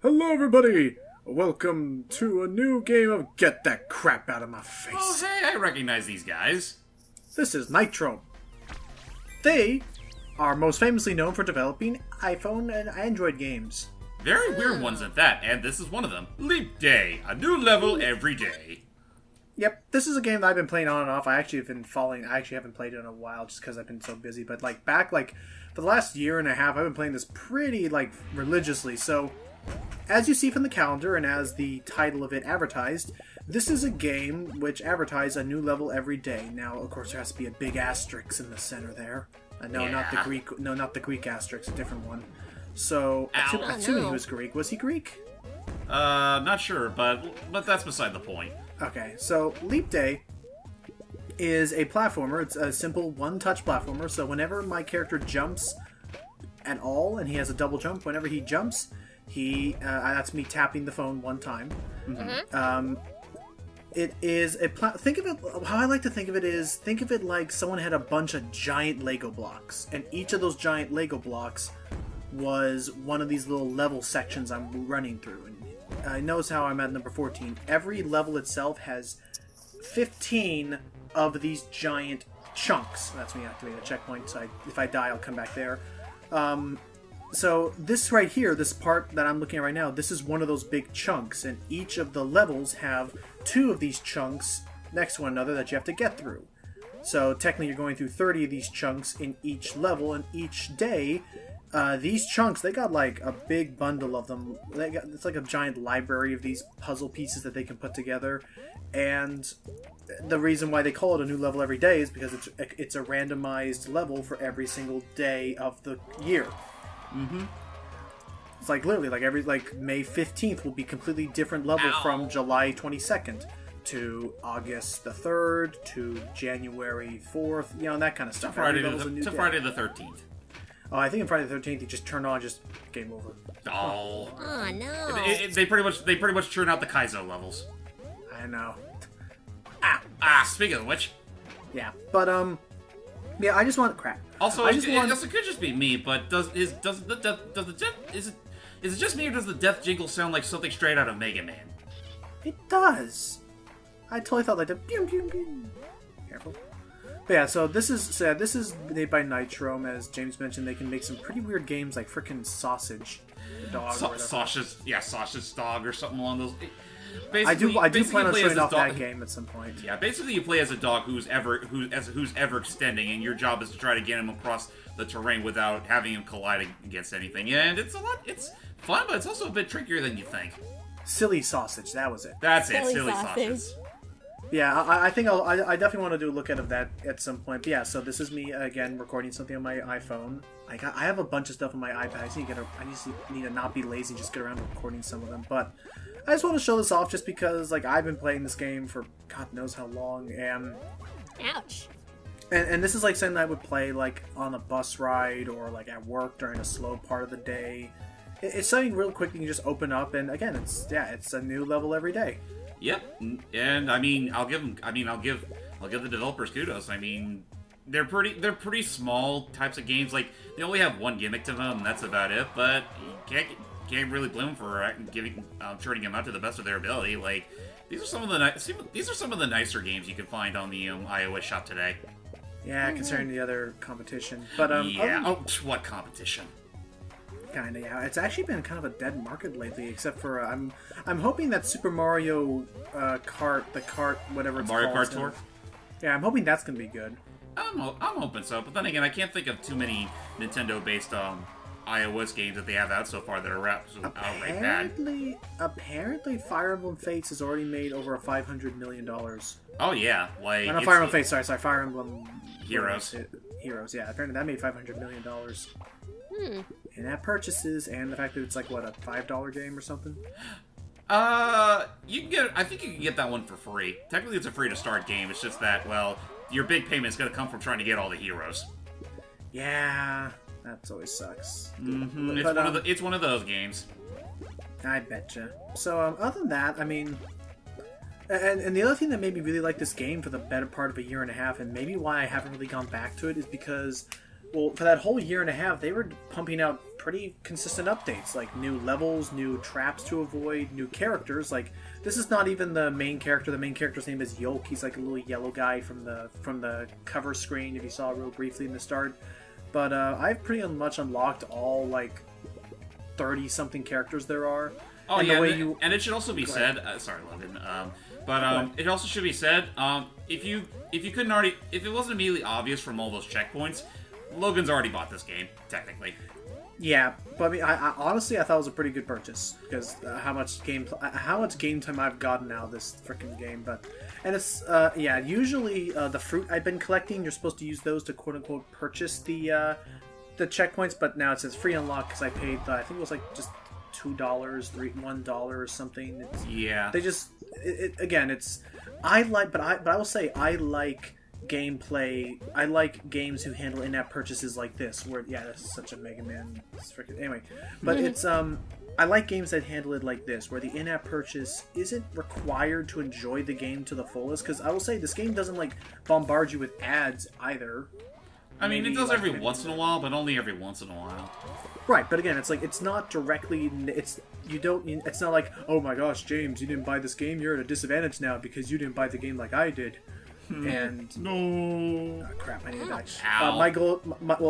Hello, everybody! Welcome to a new game of Get That Crap Out of My Face. Oh, hey, I recognize these guys. This is Nitro. They are most famously known for developing iPhone and Android games. Very weird ones at that, and this is one of them. Leap Day, a new level every day. Yep, this is a game that I've been playing on and off. I actually haven't played it in a while just because I've been so busy. But for the last year and a half, I've been playing this pretty religiously. So, as you see from the calendar and as the title of it advertised, this is a game which advertised a new level every day. Now, of course, there has to be a big asterisk in the center there. No, Yeah. not the Greek. No, not the Greek asterisk. A different one. So, assuming he was Greek, was he Greek? Not sure, but that's beside the point. Okay, so Leap Day is a platformer. It's a simple one-touch platformer. So whenever my character jumps at all, and he has a double jump, whenever he jumps, that's me tapping the phone one time. Mm-hmm. It is think of it, how I like to think of it like someone had a bunch of giant Lego blocks, and each of those giant Lego blocks was one of these little level sections I'm running through. And notice how I'm at number 14. Every level itself has 15 of these giant chunks. That's me activating a checkpoint, so if I die, I'll come back there. So this right here, this part that I'm looking at right now, this is one of those big chunks, and each of the levels have two of these chunks next to one another that you have to get through. So technically you're going through 30 of these chunks in each level, and each day, these chunks, they got like a big bundle of them. It's like a giant library of these puzzle pieces that they can put together, and the reason why they call it a new level every day is because it's a randomized level for every single day of the year. Mm-hmm. It's like literally May 15th will be completely different level from July 22nd to August the 3rd to January 4th, that kind of stuff. Friday the 13th. Oh, I think on Friday the 13th, you just turn on, just game over. Oh. Oh no. They pretty much churn out the Kaizo levels. I know. Speaking of which. Yeah, but yeah, I just want crap. Also, it could just be me, but is it just me, or does the death jingle sound like something straight out of Mega Man? It does. I totally thought like the pew pew pew. Careful. But yeah, so this is made by Nitro. As James mentioned, they can make some pretty weird games like frickin' Sausage Dog. Sausage Dog or something along those. I do plan on showing off dog. That game at some point. Yeah, basically you play as a dog who's ever extending, and your job is to try to get him across the terrain without having him collide against anything. And it's fun, but it's also a bit trickier than you think. Silly Sausage, that was it. That's it, Silly Sausage. Yeah, I think I definitely want to do a look at that at some point. But yeah, so this is me again recording something on my iPhone. I have a bunch of stuff on my iPad. I just need to not be lazy and just get around to recording some of them. But I just want to show this off just because I've been playing this game for God knows how long, and ouch. And this is something I would play on a bus ride or at work during a slow part of the day. It's something real quick you can just open up, and again, it's a new level every day. Yep, and I'll give the developers kudos. They're pretty small types of games. They only have one gimmick to them, and that's about it. But you can't really blame them for churning them out to the best of their ability. These are some of the nicer games you can find on the iOS shop today. Yeah, considering the other competition, but what competition? Kinda, yeah. It's actually been kind of a dead market lately, except for I'm hoping that Super Mario Kart, whatever it's Mario called, Kart Tour. Yeah, I'm hoping that's gonna be good. I'm hoping so, but then again, I can't think of too many Nintendo-based iOS games that they have out so far that are outright bad. Apparently, Fire Emblem Fates has already made over $500 million. Oh yeah, not Fire Emblem Fates. Sorry, Fire Emblem Heroes. Heroes, yeah. Apparently, that made $500 million. And that purchases, and the fact that it's a $5 game or something. I think you can get that one for free. Technically, it's a free to start game. It's just that, your big payment is going to come from trying to get all the heroes. Yeah, that always sucks. Mm-hmm. It's one of those games. I betcha. So, other than that, and the other thing that made me really like this game for the better part of a year and a half, and maybe why I haven't really gone back to it, is because, well, for that whole year and a half, they were pumping out pretty consistent updates, like new levels, new traps to avoid, new characters. Like this is not even the main character. The main character's name is Yolk. He's like a little yellow guy from the cover screen, if you saw real briefly in the start. But I've pretty much unlocked all like 30-something characters there are. Oh, and yeah, the way and it should also be said... sorry, Logan. But it also should be said, if you couldn't already... If it wasn't immediately obvious from all those checkpoints, Logan's already bought this game, technically. Yeah, but I mean, I honestly I thought it was a pretty good purchase because how much game time I've gotten out of this freaking game. And it's yeah, usually the fruit I've been collecting, you're supposed to use those to quote unquote purchase the checkpoints, but now it says free unlock because I paid I think it was like just $2, $1 or something. Yeah. They just again it's I will say I like gameplay. I like games who handle in-app purchases like this, where this is such a Mega Man. Anyway, but it's I like games that handle it like this, where the in-app purchase isn't required to enjoy the game to the fullest. Because I will say this game doesn't like bombard you with ads either. I mean, Maybe, it does like, every once in a while, but only every once in a while. Right, but again, it's like it's not directly. It's not like, oh my gosh, James, you didn't buy this game. You're at a disadvantage now because you didn't buy the game like I did. And no, crap! I need to die. Ow. My goal,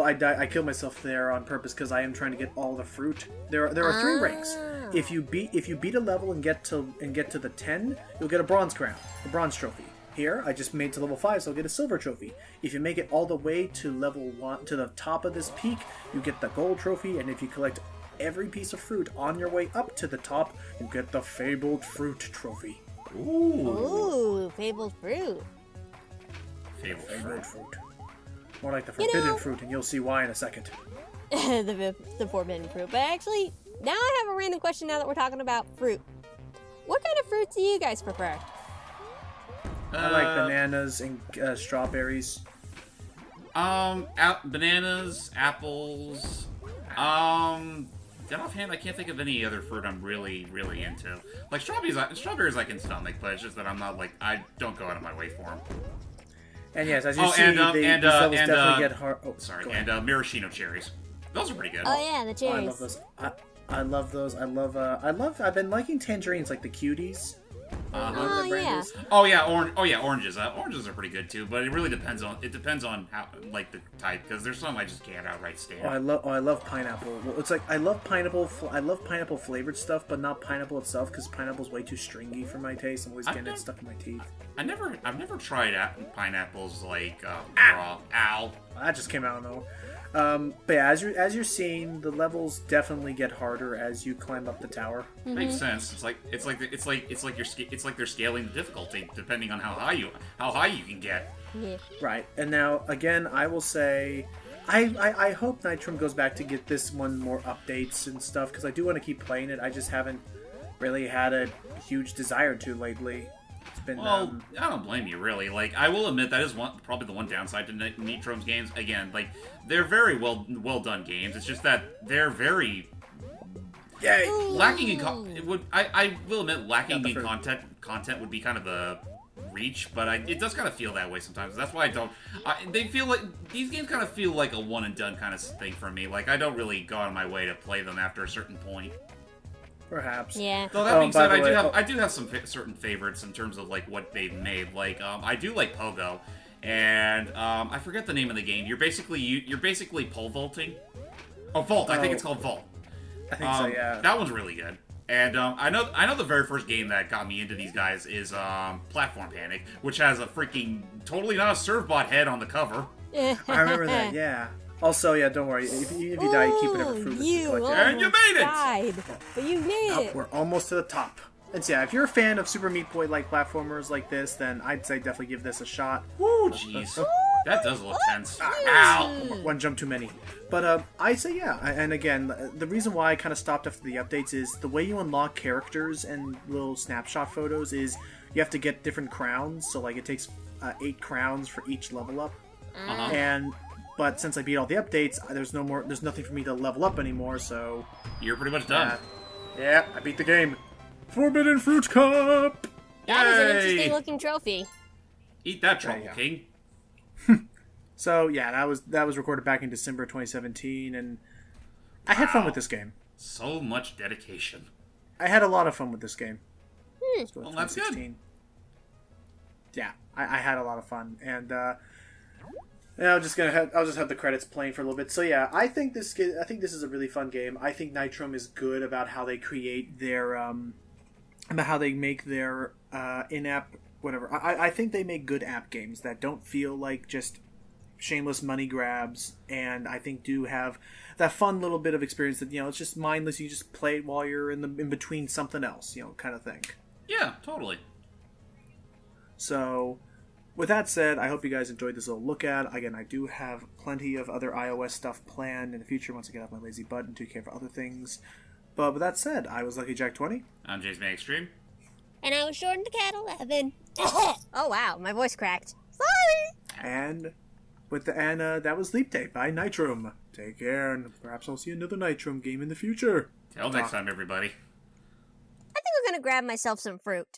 I killed myself there on purpose because I am trying to get all the fruit. There are 3 ranks. If you beat a level and get to the 10, you'll get a bronze crown, a bronze trophy. Here, I just made to level 5, so I'll get a silver trophy. If you make it all the way to level 1 to the top of this peak, you get the gold trophy. And if you collect every piece of fruit on your way up to the top, you get the fabled fruit trophy. Ooh, fabled fruit. Fabled fruit. More like the forbidden fruit, and you'll see why in a second. the forbidden fruit. But actually, now I have a random question now that we're talking about fruit. What kind of fruits do you guys prefer? I like bananas and strawberries. Bananas, apples. Then offhand, I can't think of any other fruit I'm really, really into. Like strawberries I can stomach, but it's just that I'm not like I don't go out of my way for them. And yes, as you see, these levels definitely get hard. Oh, sorry, and maraschino cherries. Those are pretty good. Oh yeah, the cherries. I love those. I love. I've been liking tangerines, like the cuties. Oh yeah. Oh yeah, oranges. Oranges are pretty good too, but it really depends on how like the type because there's some I just can't outright stand. I love pineapple. Well, it's like I love pineapple flavored stuff, but not pineapple itself because pineapple's way too stringy for my taste. I'm always getting it stuck in my teeth. I've never tried pineapples like raw. Ow. That just came out though. But yeah, as you're seeing, the levels definitely get harder as you climb up the tower. Makes sense. It's like they're scaling the difficulty depending on how high you can get. Yeah. Right. And now again, I will say, I hope Nitrum goes back to get this one more updates and stuff because I do want to keep playing it. I just haven't really had a huge desire to lately. Well, I don't blame you, really. Like, I will admit that is probably the one downside to Nitrom's games. Again, like, they're very well done games. It's just that they're very lacking in I will admit lacking in content would be kind of a reach, but it does kind of feel that way sometimes. That's why I don't. They feel like these games kind of feel like a one and done kind of thing for me. Like, I don't really go out of my way to play them after a certain point. Perhaps. Yeah. Though that being said, I do have some certain favorites in terms of like what they've made. Like I do like Pogo, and I forget the name of the game. You're basically pole vaulting. Oh, Vault. I think it's called Vault. I think so. Yeah. That one's really good. And I know the very first game that got me into these guys is Platform Panic, which has a freaking totally not a Servbot head on the cover. I remember that. Yeah. Also, yeah, don't worry. If you die, you keep whatever fruit you collect. And you made it! Died, but you made it! We're almost to the top. And so, yeah, if you're a fan of Super Meat Boy-like platformers like this, then I'd say definitely give this a shot. Woo, jeez. That does look tense. Ow! One jump too many. But I'd say, yeah. And again, the reason why I kind of stopped after the updates is the way you unlock characters and little snapshot photos is you have to get different crowns. So, like, it takes 8 crowns for each level up. But since I beat all the updates, there's nothing for me to level up anymore, so... You're pretty much done. Yeah, I beat the game. Forbidden Fruit Cup! That was an interesting looking trophy. Eat that, Trouble King. So, yeah, that was recorded back in December 2017, and I had fun Wow. with this game. So much dedication. I had a lot of fun with this game. Let's go with Well, that's good. 2016. Yeah, I had a lot of fun, and yeah, I'll just have the credits playing for a little bit. So yeah, I think this is a really fun game. I think Nitrom is good about how they create their about how they make their in-app whatever. I think they make good app games that don't feel like just shameless money grabs, and I think do have that fun little bit of experience that, it's just mindless. You just play it while you're in between something else, kind of thing. Yeah, totally. So, with that said, I hope you guys enjoyed this little look at. Again, I do have plenty of other iOS stuff planned in the future once I get off my lazy butt and do care for other things. But with that said, I was Lucky Jack 20. I'm James May Extreme. And I was Jordan the Cat 11. Oh wow, my voice cracked. Sorry. And that was Leap Day by Nitrom. Take care, and perhaps I'll see another Nitrom game in the future. Till next time, everybody. I think I'm gonna grab myself some fruit.